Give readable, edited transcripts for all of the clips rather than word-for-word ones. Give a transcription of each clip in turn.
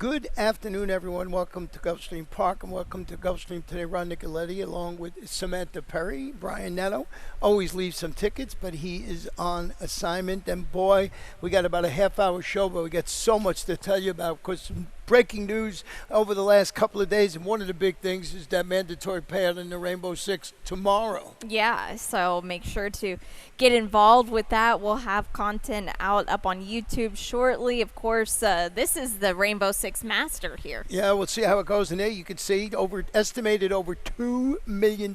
Good afternoon, everyone. Welcome to Gulfstream Park and welcome to Gulfstream today. Ron Nicoletti along with Samantha Perry. Brian Netto always leaves some tickets, but he is on assignment. And boy, we got about a half-hour show, but we got so much to tell you about. Of course, breaking news over the last couple of days, and one of the big things is that mandatory payout in the Rainbow Six tomorrow. Yeah, so make sure to get involved with that. We'll have content out up on YouTube shortly. Of course, this is the Rainbow Six Master here. Yeah, we'll see how it goes. And there you can see estimated over $2 million,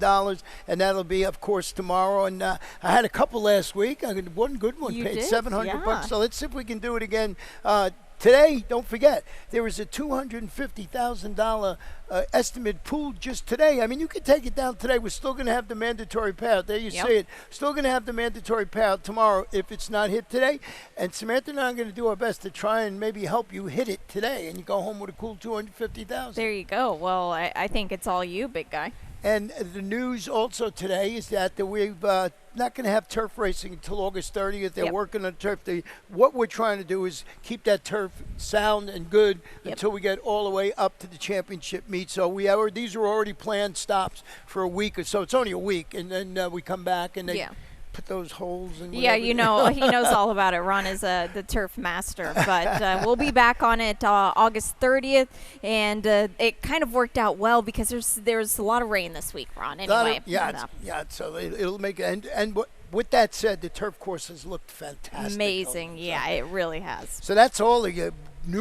and that'll be, of course, tomorrow. And I had a couple last week. I got one good one, You paid did? $700. Yeah. So let's see if we can do it again. Today, don't forget, there was a $250,000 estimate pooled just today. I mean, you can take it down today. We're still going to have the mandatory payout. There you see it. Still going to have the mandatory payout tomorrow if it's not hit today. And Samantha and I are going to do our best to try and maybe help you hit it today, and you go home with a cool $250,000. There you go. Well, I think it's all you, big guy. And the news also today is that we've not going to have turf racing until August 30th. They're working on turf. What we're trying to do is keep that turf sound and good until we get all the way up to the championship meet. So these are already planned stops for a week or so. It's only a week, and then we come back and they put those holes in. Yeah, you know, he knows all about it. Ron is the turf master. But we'll be back on it August 30th, and it kind of worked out well because there's a lot of rain this week, Ron. Anyway, so it'll make it. And with that said, the turf course has looked fantastic. Amazing, it really has. So that's all the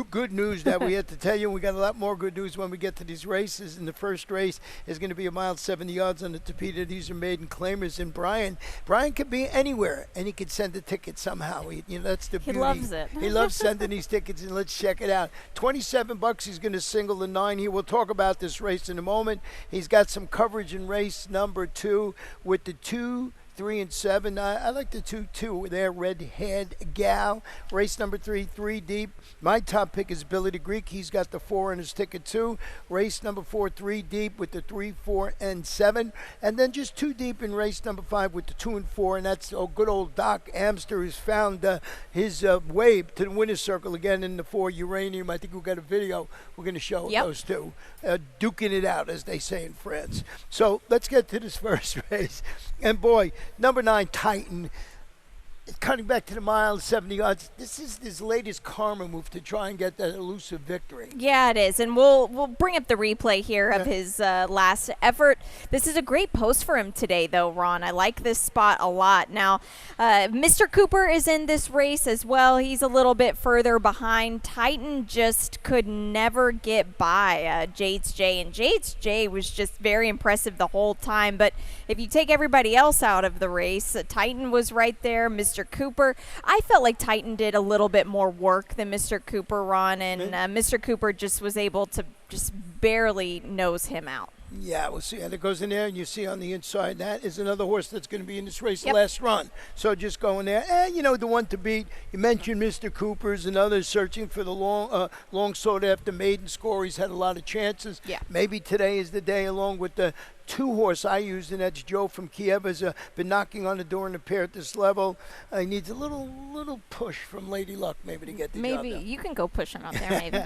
good news that we had to tell you. We got a lot more good news when we get to these races. And the first race is going to be a mile 70 yards on the Tapeta. These are maiden claimers. And Brian could be anywhere, and he could send a ticket somehow. That's the beauty. He loves it. He loves sending these tickets, and let's check it out. $27. He's going to single the 9 here. We'll talk about this race in a moment. He's got some coverage in race number 2 with the 2, 3, and 7. I like the 2 there, red-haired gal. Race number 3 deep. My top pick is Billy the Greek. He's got the 4 in his ticket too. Race number 4, 3 deep with the 3, 4, and 7. And then just 2 deep in race number 5 with the 2 and 4. And that's good old Doc Amster, who's found his way to the winner's circle again in the 4 Uranium. I think we've got a video we're going to show those two. Duking it out, as they say in France. So let's get to this first race. And boy, number 9, Titan, cutting back to the mile, 70 yards. This is his latest karma move to try and get that elusive victory. Yeah, it is. And we'll bring up the replay here of his last effort. This is a great post for him today, though, Ron. I like this spot a lot. Now, Mr. Cooper is in this race as well. He's a little bit further behind. Titan just could never get by Jade's J. And Jade's J was just very impressive the whole time. But if you take everybody else out of the race, Titan was right there. Mr. Cooper, I felt like Titan did a little bit more work than Mr. Cooper, Ron, and Mr. Cooper just was able to just barely nose him out. Yeah, we'll see how it goes in there, and you see on the inside, that is another horse that's going to be in this race, the last run. So just go in there. And, the one to beat, you mentioned Mr. Cooper's and others searching for the long sought-after maiden score. He's had a lot of chances. Yeah. Maybe today is the day, along with the 2 horse I used, and that's Joe from Kiev, has been knocking on the door in the pair at this level. He needs a little push from Lady Luck maybe to get the job done. Maybe you can go pushing out there, maybe.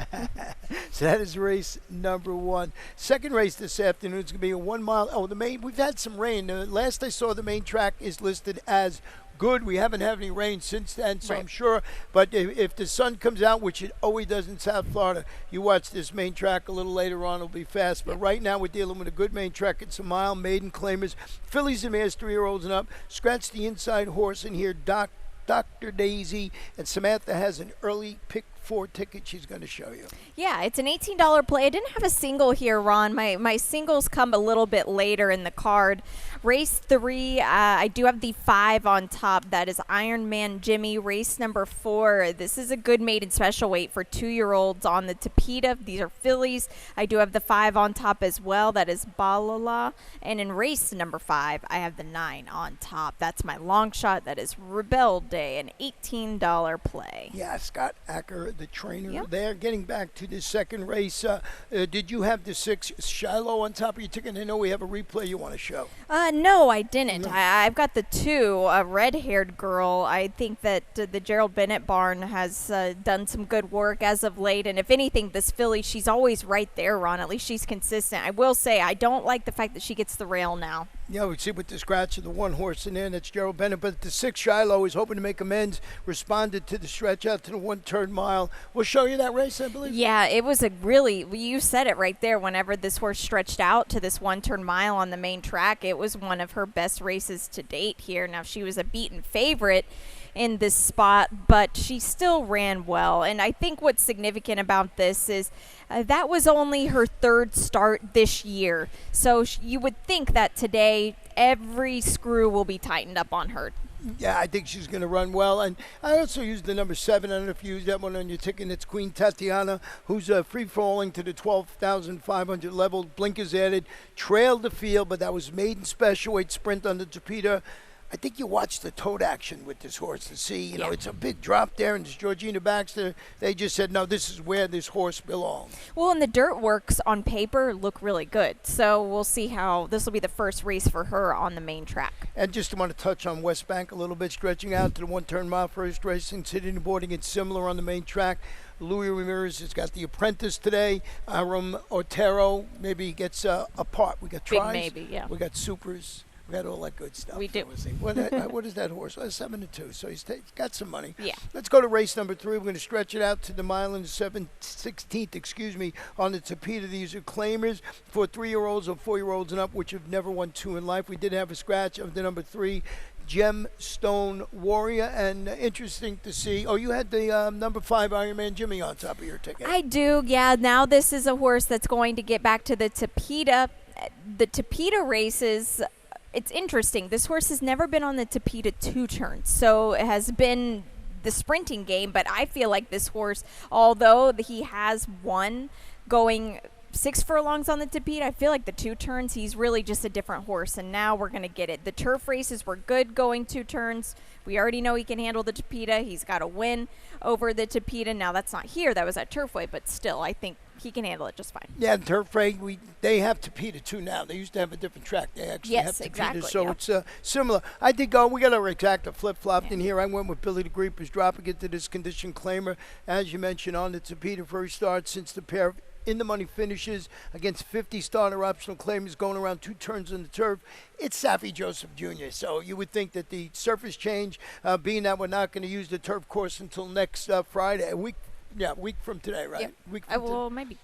So that is race number 1. Second race this afternoon is going to be a 1 mile. We've had some rain. Last I saw, the main track is listed as good. We haven't had any rain since then, so I'm sure. But if the sun comes out, which it always does in South Florida, you watch this main track a little later on, it'll be fast. But right now we're dealing with a good main track. It's a mile, maiden claimers, fillies and mares, 3-year-olds and up. Scratch the inside horse in here, Dr. Daisy, and Samantha has an early pick 4 ticket she's going to show you. Yeah, it's an $18 play. I didn't have a single here, Ron. My singles come a little bit later in the card. Race 3, I do have the 5 on top. That is Iron Man Jimmy. Race number 4, this is a good maiden special weight for 2-year-olds on the Tapeta. These are fillies. I do have the 5 on top as well. That is Balala. And in race number 5, I have the 9 on top. That's my long shot. That is Rebel Day, an $18 play. Yeah, Scott Acker the trainer Yep. there. Getting back to the second race, did you have the 6 Shiloh on top of your ticket? I know we have a replay you want to show. No, I didn't. No. I've got the 2, a red-haired girl. I think that the Gerald Bennett barn has done some good work as of late. And if anything, this filly, she's always right there, Ron. At least she's consistent. I will say I don't like the fact that she gets the rail now. Yeah, we see with the scratch of the 1 horse in there, that's Gerald Bennett. But the 6 Shiloh is hoping to make amends, responded to the stretch out to the 1-turn mile. We'll show you that race, I believe. Yeah, it was a really, you said it right there, whenever this horse stretched out to this 1-turn mile on the main track, it was one of her best races to date here. Now, she was a beaten favorite in this spot, but she still ran well. And I think what's significant about this is that was only her 3rd start this year. So you would think that today every screw will be tightened up on her. Yeah, I think she's going to run well. And I also used the number 7. I don't know if you used that one on your ticket. It's Queen Tatiana, who's free-falling to the 12,500 level. Blinkers added, trailed the field, but that was maiden special weight sprint on the Tapeta. I think you watched the tote action with this horse to see, you know, it's a big drop there, and it's Georgina Baxter. They just said, no, this is where this horse belongs. Well, and the dirt works on paper look really good. So we'll see how this will be the first race for her on the main track. And just want to touch on West Bank a little bit, stretching out to the 1-turn mile first racing, sitting and boarding. It's similar on the main track. Louis Ramirez has got the Apprentice today. Aram Otero maybe gets a part. We got Big tries. maybe, yeah. We got supers. We got all that good stuff. We do. What is that horse? 7-2. So he's got some money. Yeah. Let's go to race number 3. We're going to stretch it out to the mile and 16th, on the Tapeta. These are claimers for 3-year-olds or 4-year-olds and up, which have never won 2 in life. We did have a scratch of the number 3, Gemstone Warrior, and interesting to see. Oh, you had the number 5 Ironman Jimmy on top of your ticket. I do, yeah. Now this is a horse that's going to get back to the Tapeta. The Tapeta races, it's interesting. This horse has never been on the Tapeta 2 turns, so it has been the sprinting game, but I feel like this horse, although he has won going 6 furlongs on the Tapeta, I feel like the 2 turns, he's really just a different horse, and now we're going to get it. The turf races were good going 2 turns. We already know he can handle the Tapeta. He's got a win over the Tapeta. Now, that's not here. That was at Turfway, but still, I think he can handle it just fine. Yeah, Turfway, they have Tapeta too now. They used to have a different track. They actually have Tapeta, exactly, so yeah. it's similar. I did go. We got our exacta flip-flopped in here. I went with Billy the Creepers, dropping it to this condition claimer. As you mentioned, on the Tapeta first start since the pair of in-the-money finishes against 50 starter optional claimers going around 2 turns on the turf. It's Safi Joseph Jr., so you would think that the surface change, being that we're not going to use the turf course until next Friday, a week from today, right? Yep. Week from Well, maybe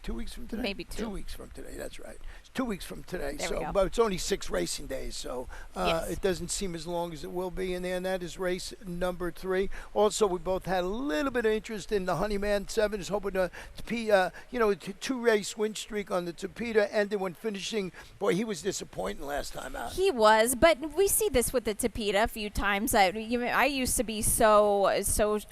2 weeks from today? Maybe 2. 2 weeks from today, that's right. It's 2 weeks from today, There we go. but it's only 6 racing days, so Yes. it doesn't seem as long as it will be in there, and that is race number 3. Also, we both had a little bit of interest in the Honeyman 7, is hoping to be, a 2-race win streak on the Tapeta, ended when finishing. Boy, he was disappointing last time out. He was, but we see this with the Tapeta a few times. I used to be so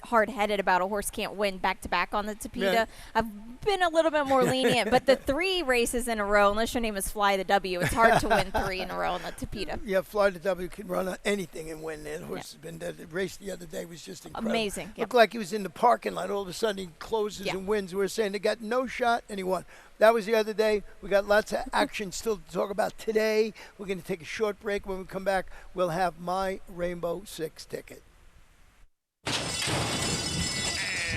hard-headed about a horse can't win back-to-back on the Tapeta. Yeah. I've been a little bit more lenient, but the 3 races in a row, unless your name is Fly the W, it's hard to win 3 in a row on the Tapeta. Yeah, Fly the W can run on anything and win. The horse has been dead. The race the other day was just incredible. Amazing. Yep. Looked like he was in the parking lot. All of a sudden, he closes and wins. We were saying they got no shot, and he won. That was the other day. We got lots of action still to talk about today. We're going to take a short break. When we come back, we'll have my Rainbow 6 ticket.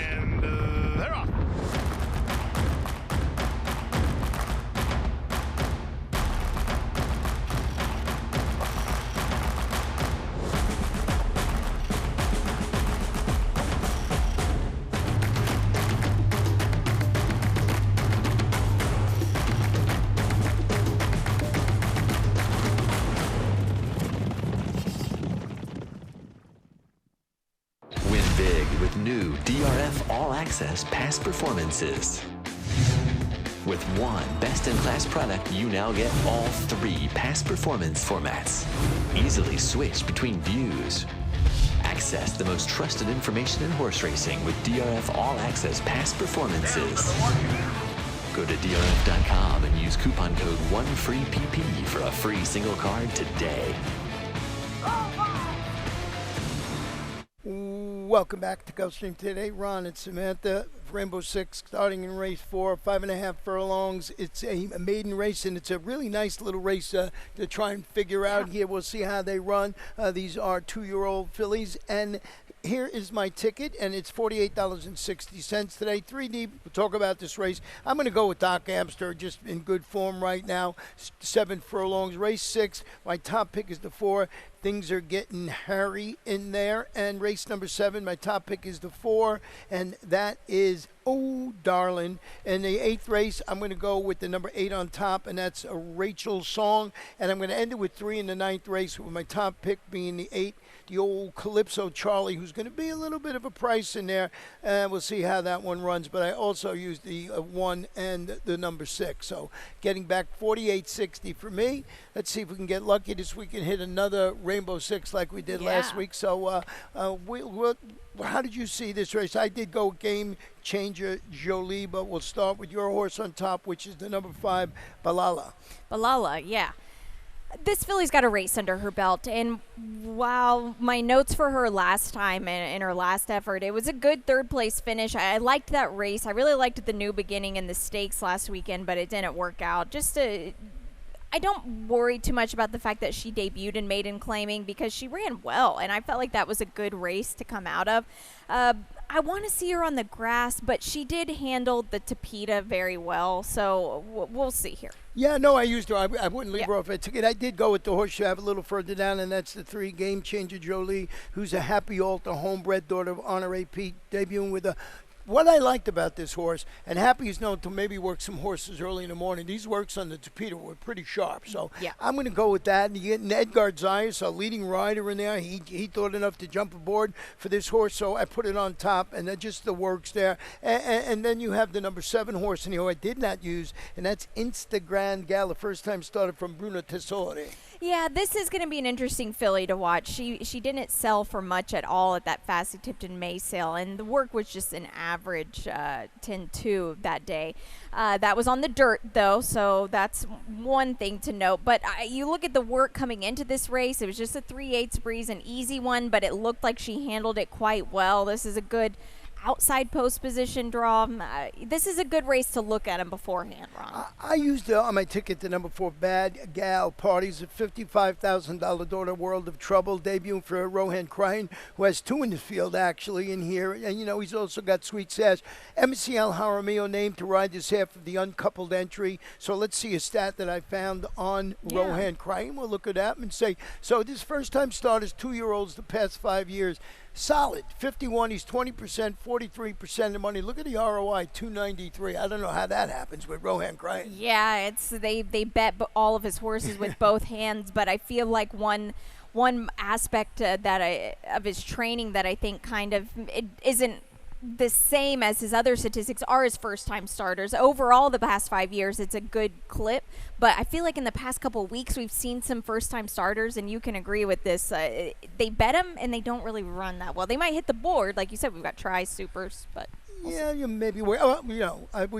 And they're off. Win big with new DRF All Access Past Performances. With one best-in-class product, you now get all 3 past performance formats. Easily switch between views. Access the most trusted information in horse racing with DRF All Access Past Performances. Go to DRF.com and use coupon code 1FREEPP for a free single card today. Ooh, Welcome back to Gulfstream today. Ron and Samantha, Rainbow Six, starting in race 4, 5.5 furlongs. It's a maiden race, and it's a really nice little race to try and figure out here. We'll see how they run. These are 2-year-old fillies, and here is my ticket, and it's $48.60 today. 3 deep. We'll talk about this race. I'm going to go with Doc Amster, just in good form right now. 7 furlongs. Race 6. My top pick is the 4. Things are getting hairy in there. And race number 7, my top pick is the 4, and that is Oh Darling. In the 8th race, I'm going to go with the number 8 on top, and that's a Rachel Song. And I'm going to end it with 3 in the 9th race, with my top pick being the 8, the old Calypso Charlie, who's going to be a little bit of a price in there. And we'll see how that one runs. But I also used the 1 and the number 6. So getting back $48.60 for me. Let's see if we can get lucky this week and hit another Rainbow Six like we did last week. So how did you see this race? I did go Game Changer Jolie, but we'll start with your horse on top, which is the number 5, Balala. Balala, yeah. This filly's got a race under her belt, and while my notes for her last time in her last effort, it was a good third-place finish. I liked that race. I really liked the new beginning in the stakes last weekend, but it didn't work out. I don't worry too much about the fact that she debuted in maiden claiming, because she ran well, and I felt like that was a good race to come out of. I want to see her on the grass, but she did handle the Tapeta very well, so we'll see here. Yeah, no, I used her. I wouldn't leave her off a ticket. I did go with the horse you have a little further down, and that's the 3, Game Changer Jolie, who's a Happy Alta homebred daughter of Honore Pete, debuting with a... What I liked about this horse, and Happy is known to maybe work some horses early in the morning. These works on the Tapeta were pretty sharp. So I'm going to go with that. And you get Edgar Zayas, a leading rider in there. He thought enough to jump aboard for this horse, so I put it on top, and that just the works there. And then you have the number 7 horse in here who I did not use, and that's Instagram Gal, the first time started from Bruno Tessori. Yeah, this is going to be an interesting filly to watch. She didn't sell for much at all at that Fassy Tipton May sale, and the work was just an average 10-2 that day. That was on the dirt, though, so that's one thing to note. But you look at the work coming into this race, it was just a 3/8 breeze, an easy one, but it looked like she handled it quite well. This is a good outside post position draw. This is a good race to look at him beforehand, Ron. I used on my ticket the number 4, Bad Gal Parties, a $55,000 daughter, World of Trouble, debuting for Rohan Crane, who has 2 in the field actually in here. And, you know, he's also got Sweet Sash. MCL Jaramillo named to ride this half of the uncoupled entry. So let's see a stat that I found on Rohan Crane. We'll look at that and say, so this first-time starters, 2-year-olds the past 5 years, solid. 51, he's 20%, 43% of the money. Look at the ROI, 293. I don't know how that happens with Rohan Crane. Yeah, it's they bet all of his horses with both hands, but I feel like one aspect of his training that I think kind of it isn't the same as his other statistics are his first-time starters. Overall, the past 5 years, it's a good clip. But I feel like in the past couple of weeks, we've seen some first-time starters, and you can agree with this. They bet them, and they don't really run that well. They might hit the board. Like you said, we've got supers, but... Yeah, you maybe. We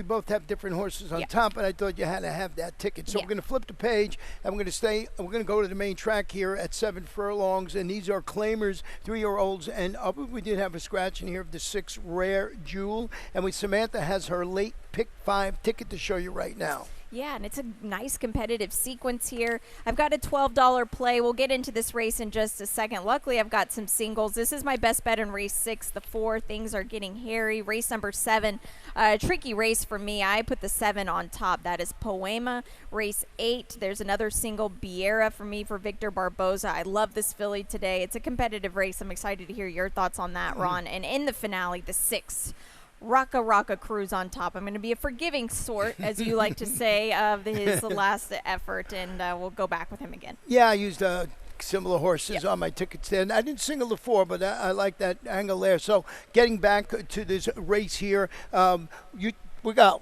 both have different horses on top, and I thought you had to have that ticket. So we're going to flip the page, and we're going to go to the main track here at 7 furlongs, and these are claimers, 3-year-olds, and we did have a scratch in here of the 6 Rare Jewel, and Samantha has her late pick 5 ticket to show you right now. Yeah, and it's a nice competitive sequence here. I've got a $12 play. We'll get into this race in just a second. Luckily, I've got some singles. This is my best bet in race 6, the 4. Things are getting hairy. Race number 7, tricky race for me. I put the 7 on top. That is Poema. Race 8, there's another single, Biera, for me for Victor Barboza. I love this filly today. It's a competitive race. I'm excited to hear your thoughts on that, Ron. And in the finale, the 6, Raka Cruz on top. I'm going to be a forgiving sort, as you like to say, of his last effort, and we'll go back with him again. Yeah, I used similar horses on my tickets there. And I didn't single the 4, but I like that angle there. So getting back to this race here, we got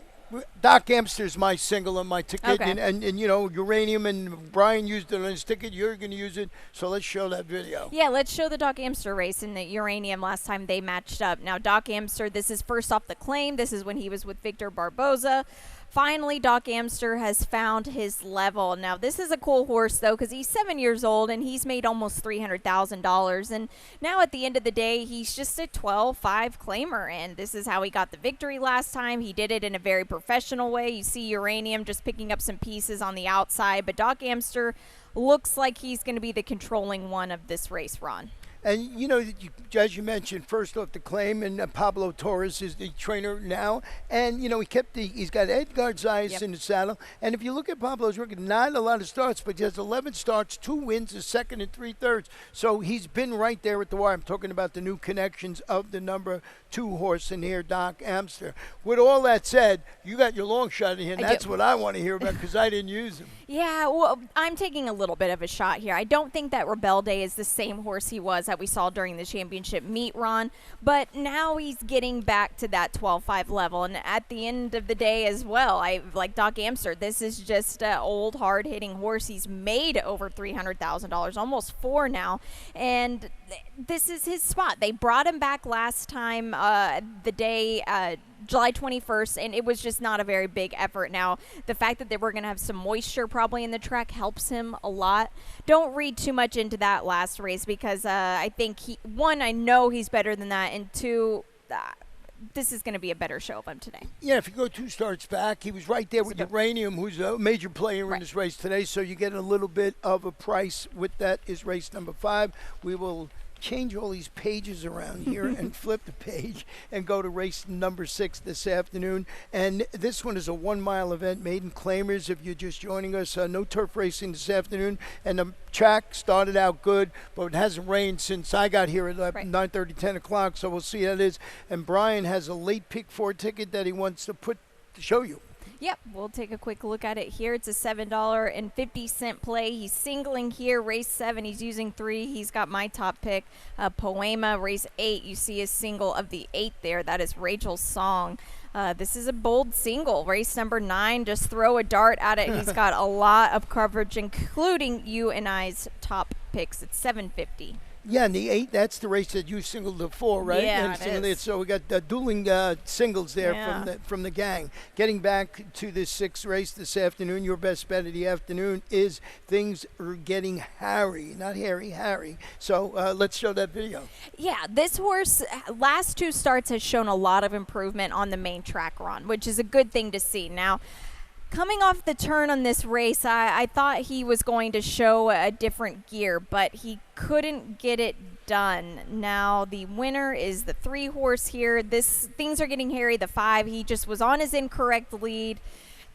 Doc Amster's my single on my ticket, and you know, Uranium and Brian used it on his ticket. You're going to use it, so let's show that video. Yeah, let's show the Doc Amster race in the Uranium last time they matched up. Now, Doc Amster, this is first off the claim. This is when he was with Victor Barboza. Finally, Doc Amster has found his level. Now, this is a cool horse, though, because he's 7 years old and he's made almost $300,000. And now, at the end of the day, he's just a 12-5 claimer. And this is how he got the victory last time. He did it in a very professional way. You see Uranium just picking up some pieces on the outside. But Doc Amster looks like he's going to be the controlling one of this race, Ron. And, as you mentioned, first off the claim, and Pablo Torres is the trainer now. And, he's got Edgar Zayas in the saddle. And if you look at Pablo's record, not a lot of starts, but he has 11 starts, 2 wins, a second and 3/3. So he's been right there at the wire. I'm talking about the new connections of the number 2 horse in here, Doc Amster. With all that said, you got your long shot in here, and that's what I want to hear about because I didn't use him. Yeah, well, I'm taking a little bit of a shot here. I don't think that Rebel Day is the same horse he was that we saw during the championship meet, Ron, but now he's getting back to that 12-5 level, and at the end of the day as well, I like Doc Amster. This is just an old, hard-hitting horse. He's made over $300,000, almost 4 now, and this is his spot. They brought him back last time, the day July 21st, and it was just not a very big effort. Now, the fact that they were going to have some moisture probably in the track helps him a lot. Don't read too much into that last race because I think I know he's better than that, and 2, this is going to be a better show of him today. Yeah, if you go 2 starts back, he was right there with Uranium, who's a major player in this race today, so you get a little bit of a price with that is race number 5. We will change all these pages around here and flip the page and go to race number 6 this afternoon. And this one is a 1-mile event, maiden claimers. If you're just joining us, no turf racing this afternoon. And the track started out good, but it hasn't rained since I got here at 9:30, 10 o'clock. So we'll see how it is. And Brian has a late pick 4 ticket that he wants to show you. Yep, we'll take a quick look at it here. It's a $7.50 play. He's singling here, race 7. He's using 3. He's got my top pick, Poema, race 8. You see a single of the 8 there. That is Rachel's Song. This is a bold single. Race number 9, just throw a dart at it. He's got a lot of coverage, including you and I's top picks. It's $7.50. Yeah, and the 8, that's the race that you singled the 4, right? Yeah, and it is. So we got dueling singles there from the gang. Getting back to this 6th race this afternoon, your best bet of the afternoon is Things Are Getting Harry. Not Harry, Harry. So let's show that video. Yeah, this horse, last 2 starts, has shown a lot of improvement on the main track, Ron, which is a good thing to see. Now, coming off the turn on this race, I thought he was going to show a different gear, but he couldn't get it done. Now, the winner is the 3 horse here. Things Are Getting Hairy, the 5. He just was on his incorrect lead,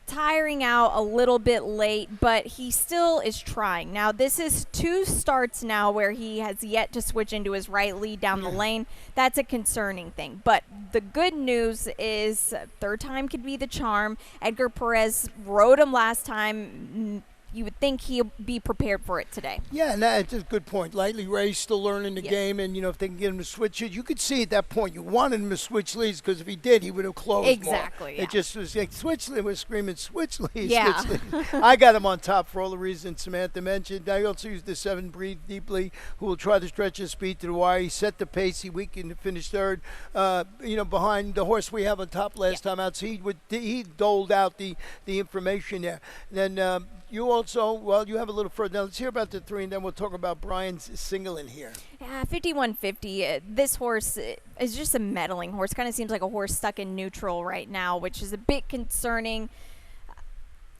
tiring out a little bit late, but he still is trying. Now, this is 2 starts now where he has yet to switch into his right lead down the lane. That's a concerning thing. But the good news is 3rd time could be the charm. Edgar Perez rode him last time. You would think he'll be prepared for it today. Yeah, and that's a good point. Lightly raced, still learning the game, and, if they can get him to switch it, you could see at that point you wanted him to switch leads because if he did, he would have closed more. Exactly, yeah. It just was like, switch lead, we're screaming, switch leads, Yeah. switch leads. I got him on top for all the reasons Samantha mentioned. I also used the 7, Breathe Deeply, who will try to stretch his speed to the wire. He set the pace. He weakened to finish 3rd, behind the horse we have on top last time out. So he doled out the information there. And then you also, you have a little further. Now, let's hear about the 3, and then we'll talk about Brian's single in here. Yeah, 5150. This horse is just a meddling horse. Kind of seems like a horse stuck in neutral right now, which is a bit concerning.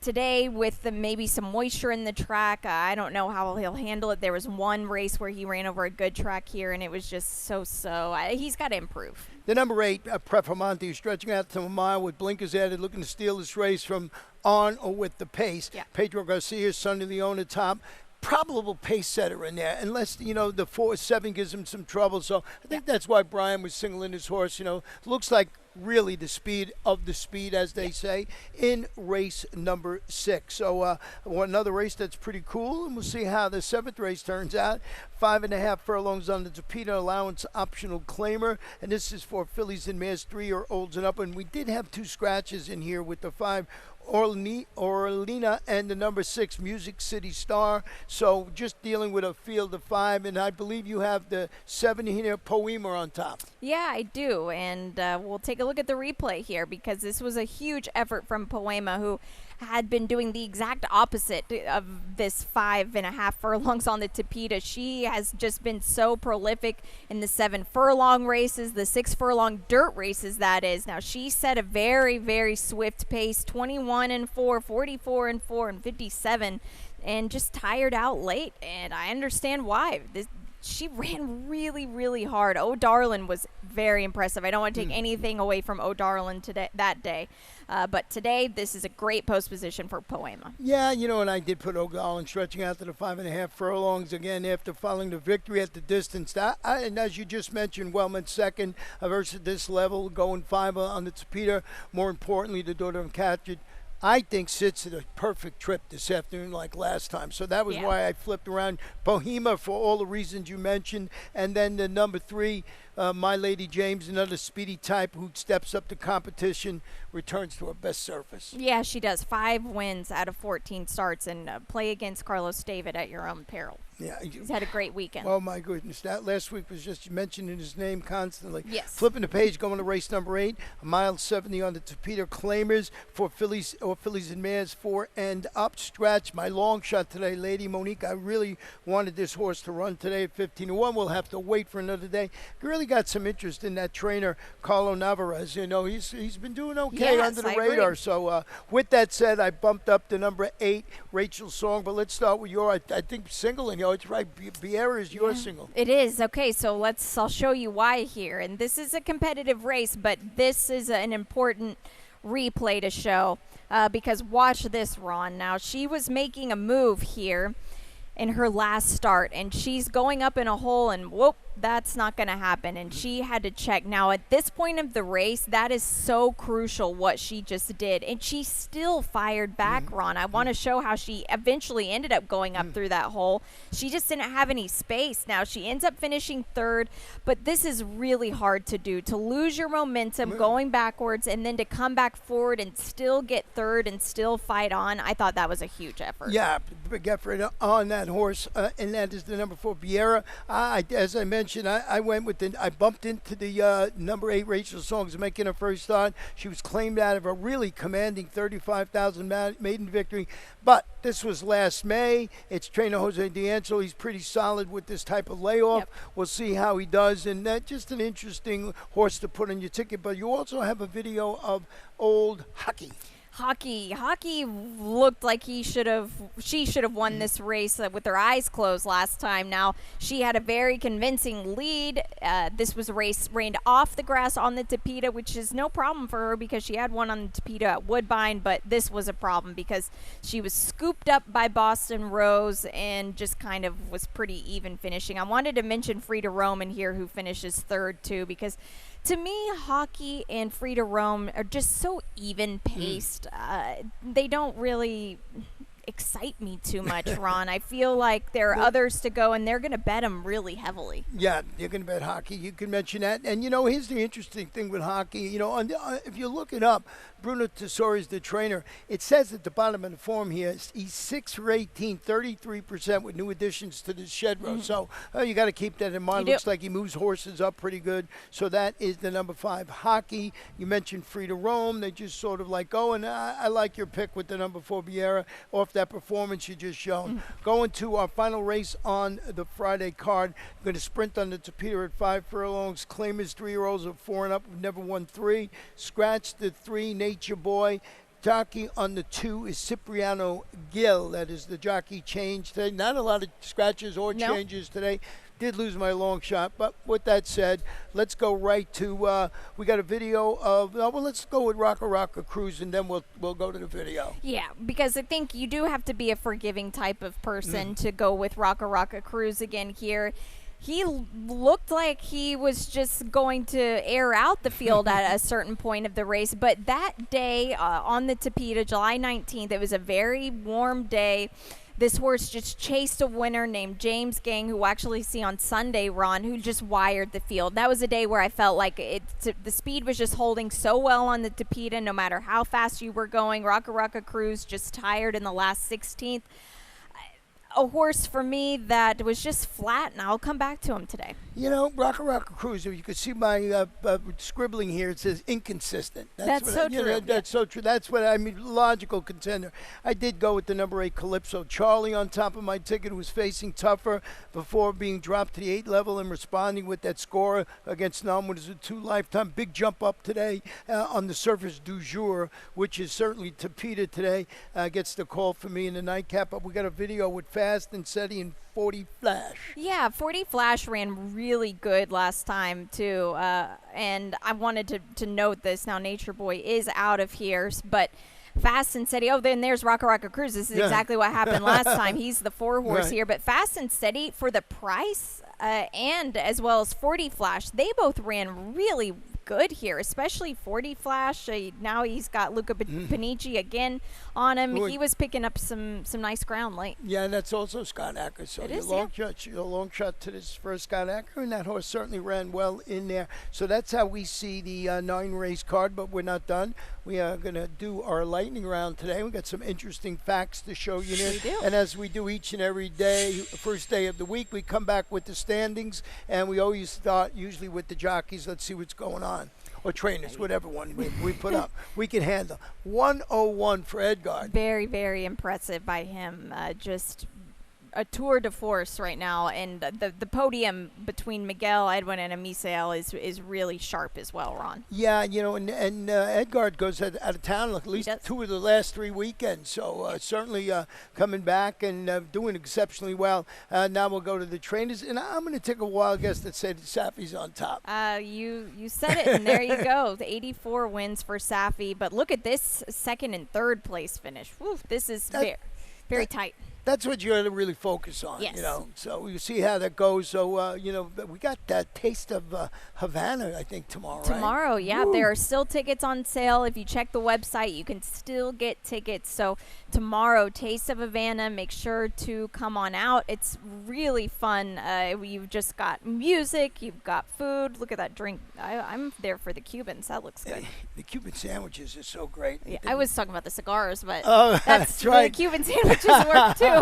Today, with maybe some moisture in the track, I don't know how he'll handle it. There was one race where he ran over a good track here, and it was just so-so. He's got to improve. The number 8, Prefermonte, stretching out to a mile with blinkers added, looking to steal this race from on or with the pace. Yeah. Pedro Garcia, Sonny Leone at top. Probable pace setter in there, unless, the 4-7 gives him some trouble. So I think that's why Brian was singling his horse. Looks like really the speed of the speed, as they say, in race number 6. So another race that's pretty cool, and we'll see how the 7th race turns out. 5.5 furlongs on the Torpedo Allowance optional claimer, and this is for fillies and mares 3-year-olds and up. And we did have 2 scratches in here with the 5 Orlina and the number 6 Music City Star. So just dealing with a field of 5, and I believe you have the 7 here, Poema on top. Yeah, I do, and we'll take a look at the replay here because this was a huge effort from Poema, who had been doing the exact opposite of this 5.5 furlongs on the Tapeta. She has just been so prolific in the 7 furlong races, the 6 furlong dirt races, that is. Now, she set a very, very swift pace, 21-4, 44-4, and 57, and just tired out late, and I understand why. She ran really, really hard. O'Darlin was very impressive. I don't want to take anything away from O'Darlin today, that day. But today, this is a great post position for Poema. Yeah, and I did put O'Darlin stretching out to the 5.5 furlongs again after following the victory at the distance. And as you just mentioned, Wellman second versus this level, going 5 on the Tapeta. More importantly, the daughter of Catchit, I think, sits at a perfect trip this afternoon like last time. So that was why I flipped around Poema for all the reasons you mentioned. And then the number 3, My Lady James, another speedy type who steps up to competition, returns to her best surface. Yeah, she does. 5 wins out of 14 starts, and play against Carlos David at your own peril. Yeah, he's had a great weekend. Oh, my goodness. That last week was just mentioning his name constantly. Yes. Flipping the page, going to race number 8, a mile 70 on the Tapeta Claimers for fillies and mares 4 and up stretch. My long shot today, Lady Monique. I really wanted this horse to run today at 15-1. We'll have to wait for another day. Really got some interest in that trainer, Carlo Navarez. He's been doing okay under the radar. Agree. So with that said, I bumped up to number 8, Rachel Song. But let's start with I think, single. And it's right. Biera is your single. It is. Okay, so I'll show you why here. And this is a competitive race, but this is an important replay to show because watch this, Ron. Now, she was making a move here in her last start, and she's going up in a hole, and whoop, that's not going to happen, and she had to check. Now, at this point of the race, that is so crucial what she just did, and she still fired back, Ron. I want to show how she eventually ended up going up through that hole. She just didn't have any space. Now, she ends up finishing 3rd, but this is really hard to do, to lose your momentum going backwards and then to come back forward and still get 3rd and still fight on. I thought that was a huge effort. Yeah, big effort on that horse, and that is the number 4, Biera. As I mentioned, I went with I bumped into the number 8, Rachel Songs, making her first start. She was claimed out of a really commanding 35,000 maiden victory. But this was last May. It's trainer Jose D'Angelo. He's pretty solid with this type of layoff. Yep. We'll see how he does. And just an interesting horse to put on your ticket. But you also have a video of old Hockey. Hockey looked like she should have won this race with her eyes closed last time. Now, she had a very convincing lead. This was a race rained off the grass on the Tapeta, which is no problem for her because she had one on the Tapeta at Woodbine, but this was a problem because she was scooped up by Boston Rose and just kind of was pretty even finishing. I wanted to mention Frida Rome in here, who finishes 3rd too, because to me, Hockey and Frida Rome are just so even-paced. They don't really excite me too much, Ron. I feel like there are others to go, and they're going to bet them really heavily. Yeah, you're going to bet Hockey. You can mention that. And, here's the interesting thing with Hockey. If you look it up, Bruno Tessori is the trainer. It says at the bottom of the form here, he's 6 for 18, 33% with new additions to the shed row. So you got to keep that in mind. Looks like he moves horses up pretty good. So that is the number 5, Hockey. You mentioned Frida Rome. They just sort of and I like your pick with the number 4, Biera, off that performance you just shown. Going to our final race on the Friday card. I'm going to sprint on the Tapeta at 5 furlongs. Claimers 3-year-olds of 4 and up. We've never won 3. Scratch the 3, Nature Boy. Jockey on the 2 is Cipriano Gil. That is the jockey change today. Not a lot of scratches or changes today. Did lose my long shot, but with that said, let's go right to we got a video of let's go with Rocka Cruz, and then we'll go to the video. Yeah, because I think you do have to be a forgiving type of person to go with Rocka Cruz again here. He looked like he was just going to air out the field at a certain point of the race. But that day on the Tapeta, July 19th, it was a very warm day. This horse just chased a winner named James Gang, who we'll actually see on Sunday, Ron, who just wired the field. That was a day where I felt like the speed was just holding so well on the Tapeta, no matter how fast you were going. Rocka Cruz just tired in the last 16th. A horse for me that was just flat, and I'll come back to him today. You know, Rocka Cruiser, you can see my scribbling here. It says inconsistent. That's so true. That's so true. That's what I mean, logical contender. I did go with the number 8 Calypso Charlie on top of my ticket, who was facing tougher before being dropped to the 8 level and responding with that score against non-winners of 2 lifetime. Big jump up today on the surface du jour, which is certainly Tapeta today. Gets the call for me in the nightcap. But we got a video with Fast and Seti and 40 Flash. Yeah, 40 Flash ran really good last time, too. And I wanted to note this. Now, Nature Boy is out of here, but Fast and Steady. Oh, then there's Rocka Cruz. This is exactly what happened last time. He's the 4-horse here. But Fast and Steady, for the price and as well as 40 Flash, they both ran really good here, especially 40 Flash. Now he's got Luca Panici again on him. He was picking up some nice ground late. Yeah, and that's also Scott Acker. So It is, your long shot to this first Scott Acker, and that horse certainly ran well in there. So that's how we see the 9-race card, but we're not done. We are going to do our lightning round today. We got some interesting facts to show you here. We do. And as we do each and every day, first day of the week, we come back with the standings, and we always start usually with the jockeys. Let's see what's going on. Or trainers, whatever one we put up. We can handle. 101 for Edgard. Very, very impressive by him. Just a tour de force right now, and the podium between Miguel, Edwin, and Amisael is really sharp as well, Ron. Yeah, you know, and Edgard goes out of town at least 2 of the last 3 weekends, so certainly coming back and doing exceptionally well. Now we'll go to the trainers, and I'm going to take a wild guess that said Safi's on top. You said it, and there you go. The 84 wins for Safi, but look at this second and third place finish. Woo, this is very tight. That's what you got to really focus on, Yes. you know. So we'll see how that goes. So, you know, we got that Taste of Havana, I think, tomorrow, right? Tomorrow, yeah. Woo. There are still tickets on sale. If you check the website, you can still get tickets. So tomorrow, Taste of Havana, make sure to come on out. It's really fun. You've just got music. You've got food. Look at that drink. I'm there for the Cubans. That looks good. The Cuban sandwiches are so great. Yeah, I was talking about the cigars, but that's right. The Cuban sandwiches work, too.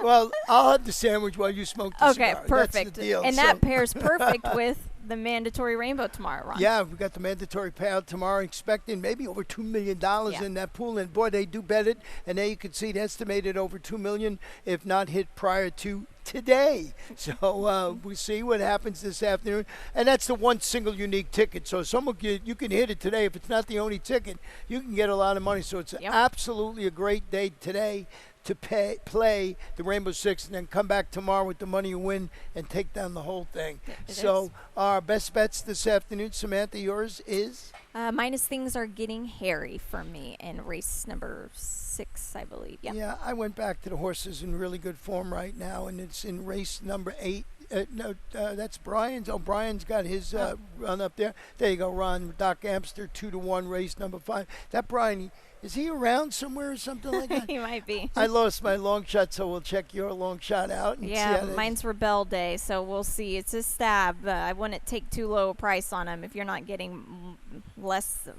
Well, I'll have the sandwich while you smoke the cigar. Okay, perfect. That's the deal. And that pairs perfect with the mandatory rainbow tomorrow, Ron. Yeah, we got the mandatory payout tomorrow, expecting maybe over $2 million in that pool. And, boy, they do bet it. And there you can see it estimated over $2 million, if not hit prior to today. So we'll see what happens this afternoon. And that's the one single unique ticket. So you can hit it today. If it's not the only ticket, you can get a lot of money. So it's absolutely a great day today to play the Rainbow Six and then come back tomorrow with the money you win and take down the whole thing. So our best bets this afternoon, Samantha, yours is? Minus things are getting hairy for me in race number 6, I believe. Yeah, I went back to the horses in really good form right now, and it's in race number 8. That's Brian's. Oh, Brian's got his run up there. There you go, Ron. Doc Amster, 2-1, race number 5. That Brian, is he around somewhere or something like that? He might be. I lost my long shot, so we'll check your long shot out. And yeah, see how mine's Rebel Day, so we'll see. It's a stab. I wouldn't take too low a price on him. If you're not getting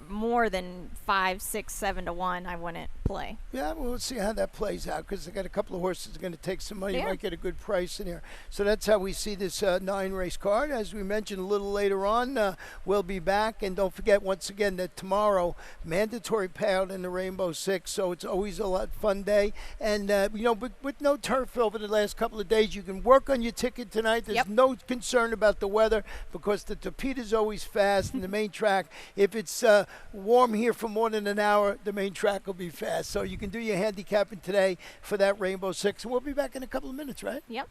more than 5, 6, 7 to 1, I wouldn't play. Yeah, well, we'll see how that plays out, because I got a couple of horses that are going to take some money. You might get a good price in here. So that's how we see this 9-race card. As we mentioned a little later on, we'll be back. And don't forget, once again, that tomorrow, mandatory payout in the Rainbow Six, so it's always a lot fun day. And you know, with no turf over the last couple of days, you can work on your ticket tonight. There's no concern about the weather, because the Tapeta's always fast, and the main track, if it's warm here for more than an hour, the main track will be fast. So you can do your handicapping today for that Rainbow Six, and we'll be back in a couple of minutes, right? Yep.